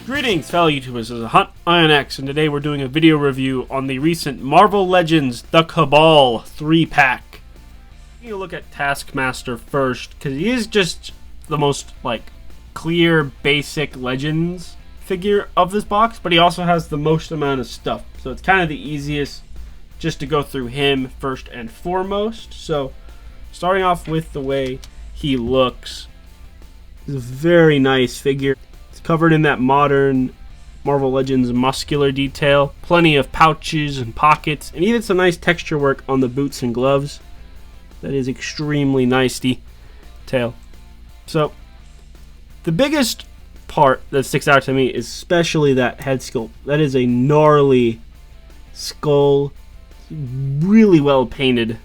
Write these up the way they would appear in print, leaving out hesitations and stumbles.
Greetings, fellow YouTubers. This is Hunt IronX, and today we're doing a video review on the recent Marvel Legends The Cabal 3-pack. Taking a look at Taskmaster first, because he is just the most, clear, basic Legends figure of this box, but he also has the most amount of stuff. So it's kind of the easiest just to go through him first and foremost. So, starting off with the way he looks, he's a very nice figure. Covered in that modern Marvel Legends muscular detail. Plenty of pouches and pockets, and even some nice texture work on the boots and gloves. That is extremely nice detail. So, the biggest part that sticks out to me is especially that head sculpt. That is a gnarly skull, really well painted.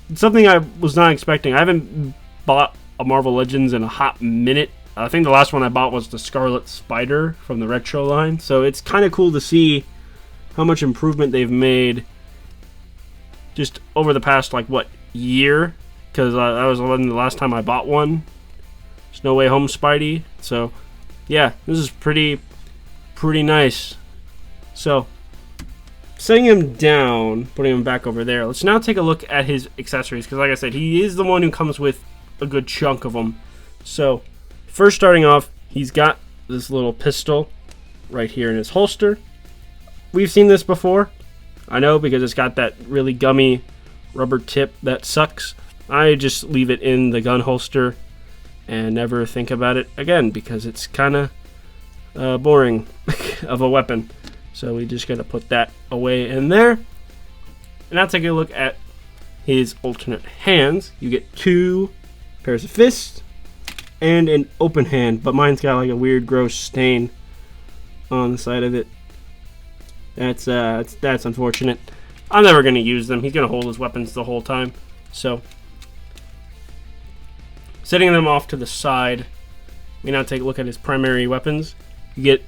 It's something I was not expecting. I haven't bought a Marvel Legends in a hot minute. I think the last one I bought was the Scarlet Spider from the Retro line. So it's kind of cool to see how much improvement they've made just over the past, year? Because that was the last time I bought one. There's No Way Home Spidey. So, yeah, this is pretty nice. So, setting him down, putting him back over there, let's now take a look at his accessories. Because, like I said, he is the one who comes with a good chunk of them. So, first, starting off, he's got this little pistol right here in his holster. We've seen this before. I know, because it's got that really gummy rubber tip that sucks. I just leave it in the gun holster and never think about it again, because it's kind of boring of a weapon. So we just got to put that away in there. And now take a look at his alternate hands. You get 2 pairs of fists and an open hand, but mine's got a weird gross stain on the side of it. That's unfortunate. I'm never going to use them. He's going to hold his weapons the whole time. So, setting them off to the side, we now take a look at his primary weapons. You get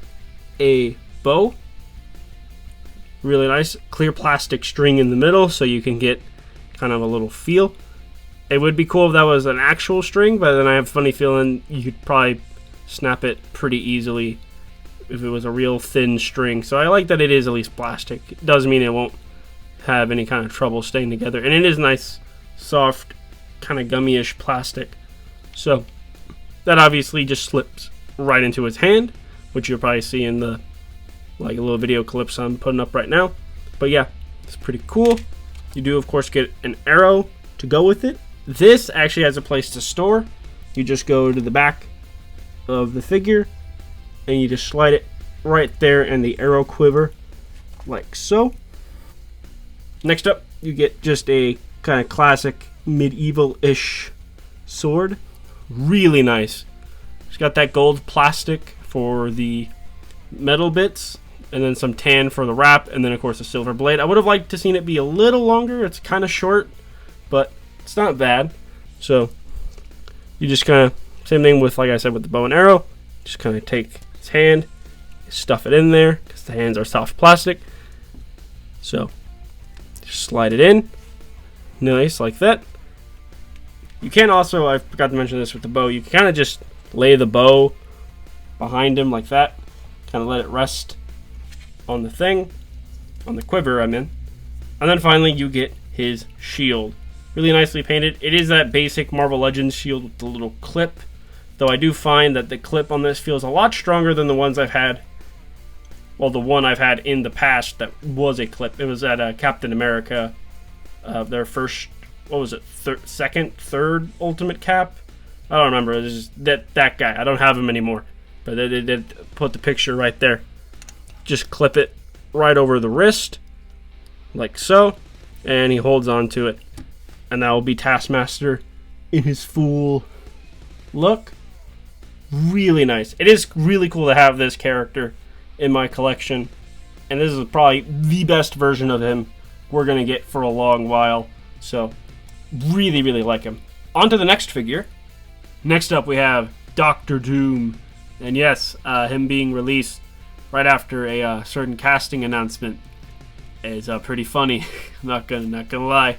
a bow, really nice, clear plastic string in the middle, so you can get kind of a little feel. It would be cool if that was an actual string, but then I have a funny feeling you could probably snap it pretty easily if it was a real thin string. So I like that it is at least plastic. It does mean it won't have any kind of trouble staying together. And it is nice, soft, kind of gummy-ish plastic. So that obviously just slips right into his hand, which you'll probably see in the little video clips I'm putting up right now. But yeah, it's pretty cool. You do, of course, get an arrow to go with it. This actually has a place to store. You just go to the back of the figure and you just slide it right there in the arrow quiver, like so. Next up, you get just a kind of classic medieval-ish sword. Really nice. It's got that gold plastic for the metal bits, and then some tan for the wrap, and then of course a silver blade. I would have liked to seen it be a little longer. It's kind of short, but it's not bad. So you just kind of, same thing with, like I said, with the bow and arrow. Just kind of take his hand, stuff it in there, because the hands are soft plastic. So just slide it in. Nice, like that. You can also, I forgot to mention this with the bow, you can kind of just lay the bow behind him like that. Kind of let it rest on the thing, on the quiver I'm in. And then finally you get his shield. Really nicely painted. It is that basic Marvel Legends shield with the little clip, though I do find that the clip on this feels a lot stronger than the ones I've had. Well, the one I've had in the past that was a clip. It was at Captain America, their first, what was it, third Ultimate Cap? I don't remember. It was just that guy. I don't have him anymore, but they did put the picture right there. Just clip it right over the wrist, like so, and he holds on to it. And that will be Taskmaster in his full look. Really nice. It is really cool to have this character in my collection. And this is probably the best version of him we're going to get for a long while. So, really, really like him. On to the next figure. Next up we have Dr. Doom. And yes, him being released right after a certain casting announcement is pretty funny. I'm not gonna lie.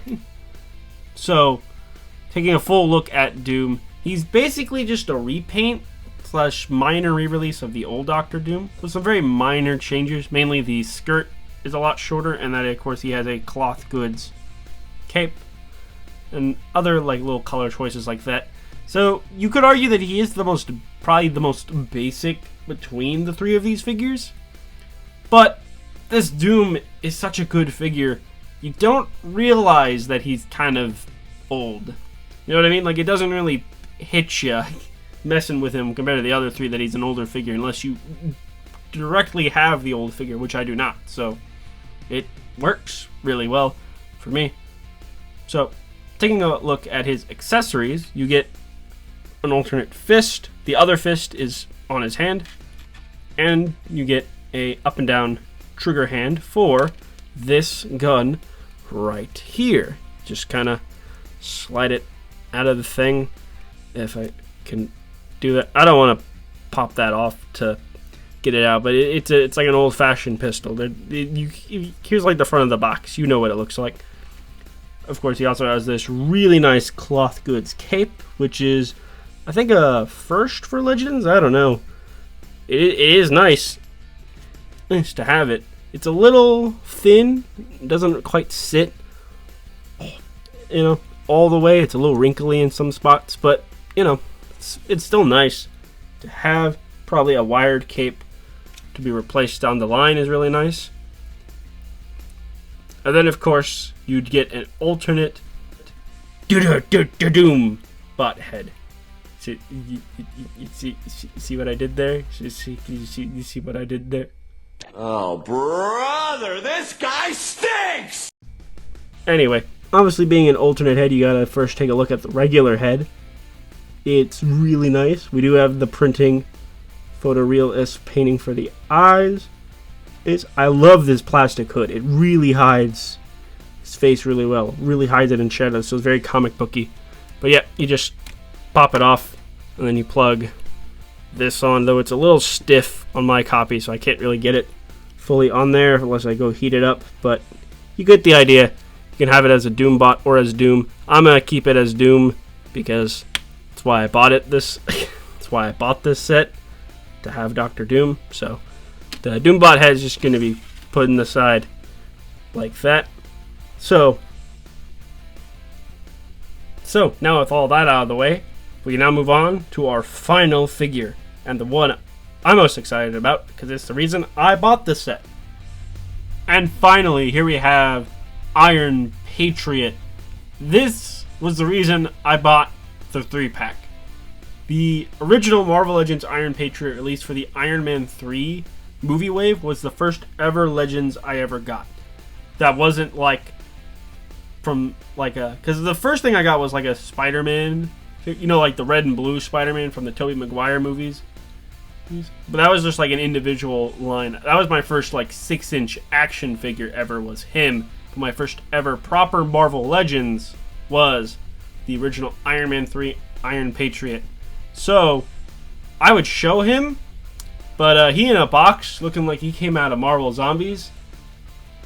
So, taking a full look at Doom, he's basically just a repaint. slash minor re-release of the old Doctor Doom with some very minor changes. Mainly the skirt is a lot shorter, and that of course he has a cloth goods cape and other like little color choices like that. So you could argue that he is probably the most basic between the three of these figures. But this Doom is such a good figure, you don't realize that he's kind of old. You know what I mean? Like, it doesn't really hit you messing with him compared to the other three that he's an older figure, unless you directly have the old figure, which I do not. So it works really well for me. So taking a look at his accessories, you get an alternate fist. The other fist is on his hand, and you get a up and down trigger hand for this gun right here. Just kind of slide it out of the thing, if I can do that. I don't want to pop that off to get it out, but it's like an old-fashioned pistol. Here's like the front of the box. You know what it looks like. Of course, he also has this really nice cloth goods cape, which is, I think, a first for Legends. I don't know. It is nice. Nice to have it. It's a little thin. It doesn't quite sit, you know, all the way. It's a little wrinkly in some spots, but you know, it's still nice to have. Probably a wired cape to be replaced down the line is really nice. And then, of course, you'd get an alternate Doom bot head. See, you see what I did there? You see what I did there? Oh, brother, this guy stinks! Anyway, obviously being an alternate head, you gotta first take a look at the regular head. It's really nice. We do have the printing photorealist painting for the eyes. I love this plastic hood. It really hides his face really well. Really hides it in shadows, so it's very comic booky. But yeah, you just pop it off, and then you plug this on, though it's a little stiff on my copy, so I can't really get it fully on there unless I go heat it up, but you get the idea. You can have it as a Doom bot or as Doom. I'm gonna keep it as Doom because that's why I bought it. That's why I bought this set, to have Dr. Doom. So the Doom bot head is just gonna be put in the side like that. So now with all that out of the way, we can now move on to our final figure, and the one I'm most excited about because it's the reason I bought this set. And finally, here we have Iron Patriot. This was the reason I bought the 3-pack. The original Marvel Legends Iron Patriot released for the Iron Man 3 movie wave was the first ever Legends I ever got. That wasn't like from like a, because the first thing I got was like a Spider-Man, you know, like the red and blue Spider-Man from the Tobey Maguire movies. But that was just like an individual line. That was my first like 6-inch action figure ever, was him. But my first ever proper Marvel Legends was the original Iron Man 3 Iron Patriot. So I would show him, but he in a box looking like he came out of Marvel Zombies,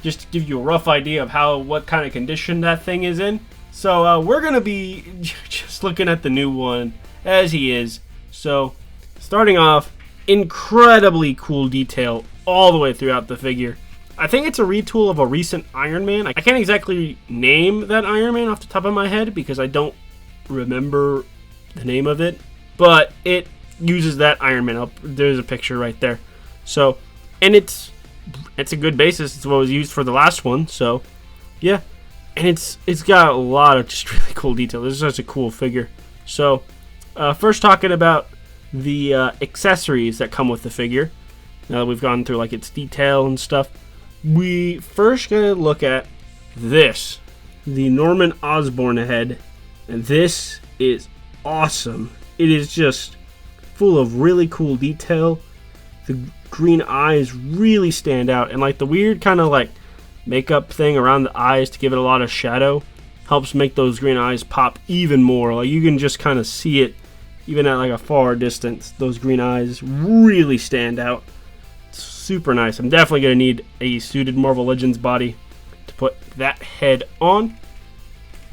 just to give you a rough idea of what kind of condition that thing is in. So we're gonna be just looking at the new one as he is. So starting off, incredibly cool detail all the way throughout the figure. I think it's a retool of a recent Iron Man. I can't exactly name that Iron Man off the top of my head because I don't remember the name of it, but it uses that Iron Man. There's a picture right there. So, and it's a good basis. It's what was used for the last one. So, yeah, and it's got a lot of just really cool detail. This is such a cool figure. So, first talking about the accessories that come with the figure. Now that we've gone through like its detail and stuff, we first gonna look at this, the Norman Osborn head, and this is awesome. It is just full of really cool detail. The green eyes really stand out, and like the weird kind of like makeup thing around the eyes to give it a lot of shadow helps make those green eyes pop even more. Like you can just kind of see it even at like a far distance. Those green eyes really stand out. It's super nice. I'm definitely going to need a suited Marvel Legends body to put that head on.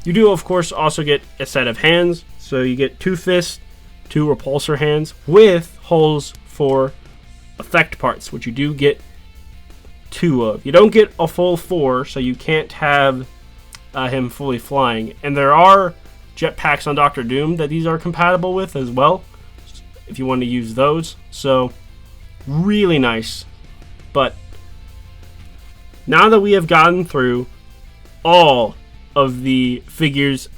You do, of course, also get a set of hands. So you get 2 fists 2 repulsor hands with holes for effect parts, which you do get 2 of. You don't get a full 4, so you can't have him fully flying. And there are jetpacks on Doctor Doom that these are compatible with as well, if you want to use those. So really nice. But now that we have gotten through all of the figures,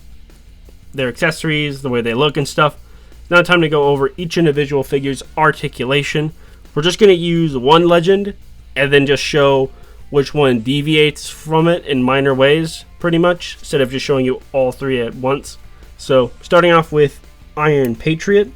their accessories, the way they look and stuff, it's now time to go over each individual figure's articulation. We're just going to use one legend and then just show which one deviates from it in minor ways, pretty much, instead of just showing you all 3 at once. So starting off with Iron Patriot,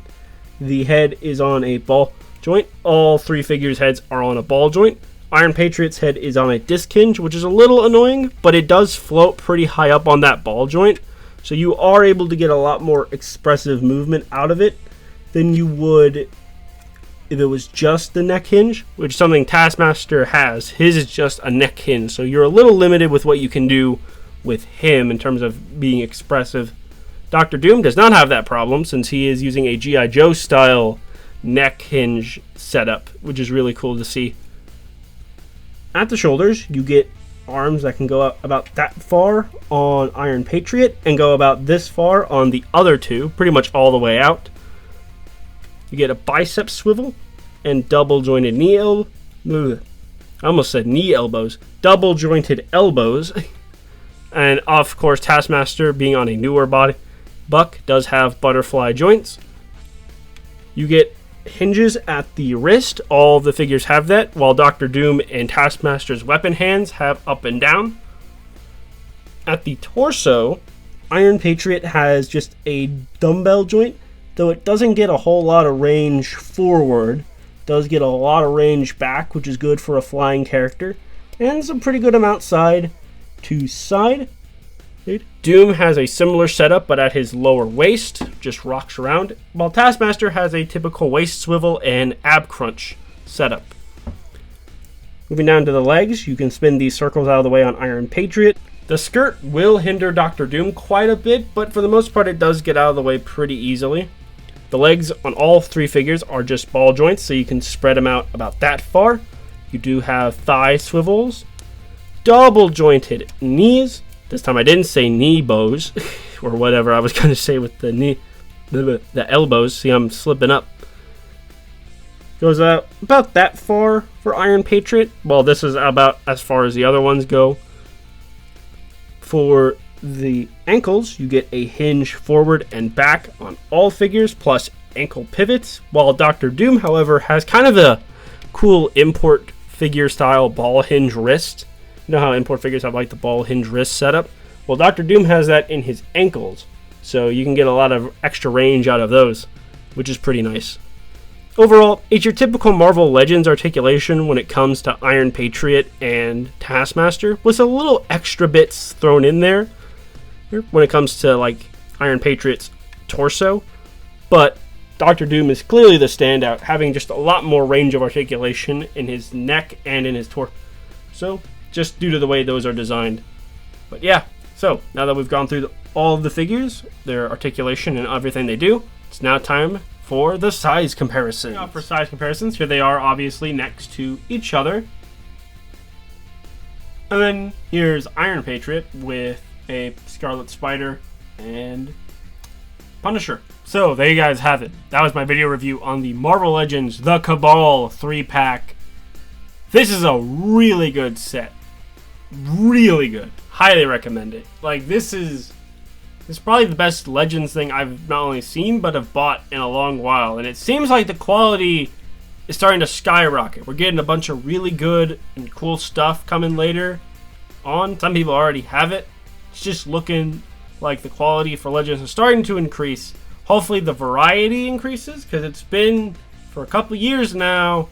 the head is on a ball joint. All 3 figures' heads are on a ball joint. Iron Patriot's head is on a disc hinge, which is a little annoying, but it does float pretty high up on that ball joint, so you are able to get a lot more expressive movement out of it than you would if it was just the neck hinge, which is something Taskmaster has. His is just a neck hinge, so you're a little limited with what you can do with him in terms of being expressive. Doctor Doom does not have that problem, since he is using a G.I. Joe style neck hinge setup, which is really cool to see. At the shoulders, you get arms that can go up about that far on Iron Patriot and go about this far on the other 2, pretty much all the way out. You get a bicep swivel and double jointed knee elbows. I almost said knee elbows. Double jointed elbows. And of course, Taskmaster, being on a newer body, Buck does have butterfly joints. You get hinges at the wrist. All the figures have that, while Doctor Doom and Taskmaster's weapon hands have up and down. At the torso, Iron Patriot has just a dumbbell joint, though it doesn't get a whole lot of range forward. It does get a lot of range back, which is good for a flying character, and some pretty good amount side to side. Doom has a similar setup, but at his lower waist, just rocks around, while Taskmaster has a typical waist swivel and ab crunch setup. Moving down to the legs, you can spin these circles out of the way on Iron Patriot. The skirt will hinder Doctor Doom quite a bit, but for the most part it does get out of the way pretty easily. The legs on all 3 figures are just ball joints, so you can spread them out about that far. You do have thigh swivels, double jointed knees. This time I didn't say knee bows, or whatever I was going to say with the knee, the elbows. See, I'm slipping up. Goes out about that far for Iron Patriot. Well, this is about as far as the other ones go. For the ankles, you get a hinge forward and back on all figures, plus ankle pivots. While Doctor Doom, however, has kind of a cool import figure style ball hinge wrist. You know how import figures have like the ball hinge wrist setup? Well, Doctor Doom has that in his ankles, so you can get a lot of extra range out of those, which is pretty nice. Overall, it's your typical Marvel Legends articulation when it comes to Iron Patriot and Taskmaster, with a little extra bits thrown in there when it comes to like Iron Patriot's torso, but Doctor Doom is clearly the standout, having just a lot more range of articulation in his neck and in his torso. So, just due to the way those are designed. But yeah, so now that we've gone through all of the figures, their articulation and everything they do, it's now time for the size comparison. Now for size comparisons, here they are obviously next to each other. And then here's Iron Patriot with a Scarlet Spider and Punisher. So there you guys have it. That was my video review on the Marvel Legends The Cabal 3-pack. This is a really good set. Really good. Highly recommend it. Like, this is probably the best Legends thing I've not only seen, but have bought in a long while. And it seems like the quality is starting to skyrocket. We're getting a bunch of really good and cool stuff coming later on. Some people already have it. It's just looking like the quality for Legends is starting to increase. Hopefully the variety increases, because it's been, for a couple years now, a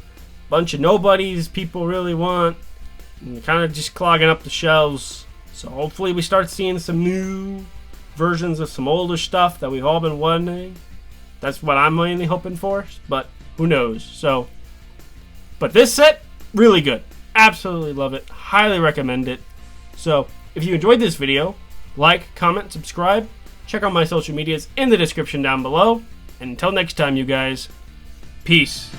bunch of nobodies people really want. And you're kind of just clogging up the shelves. So hopefully we start seeing some new versions of some older stuff that we've all been wanting. That's what I'm mainly hoping for, but who knows. So, but this set, really good. Absolutely love it. Highly recommend it. So, if you enjoyed this video, like, comment, subscribe. Check out my social medias in the description down below. And until next time, you guys, peace.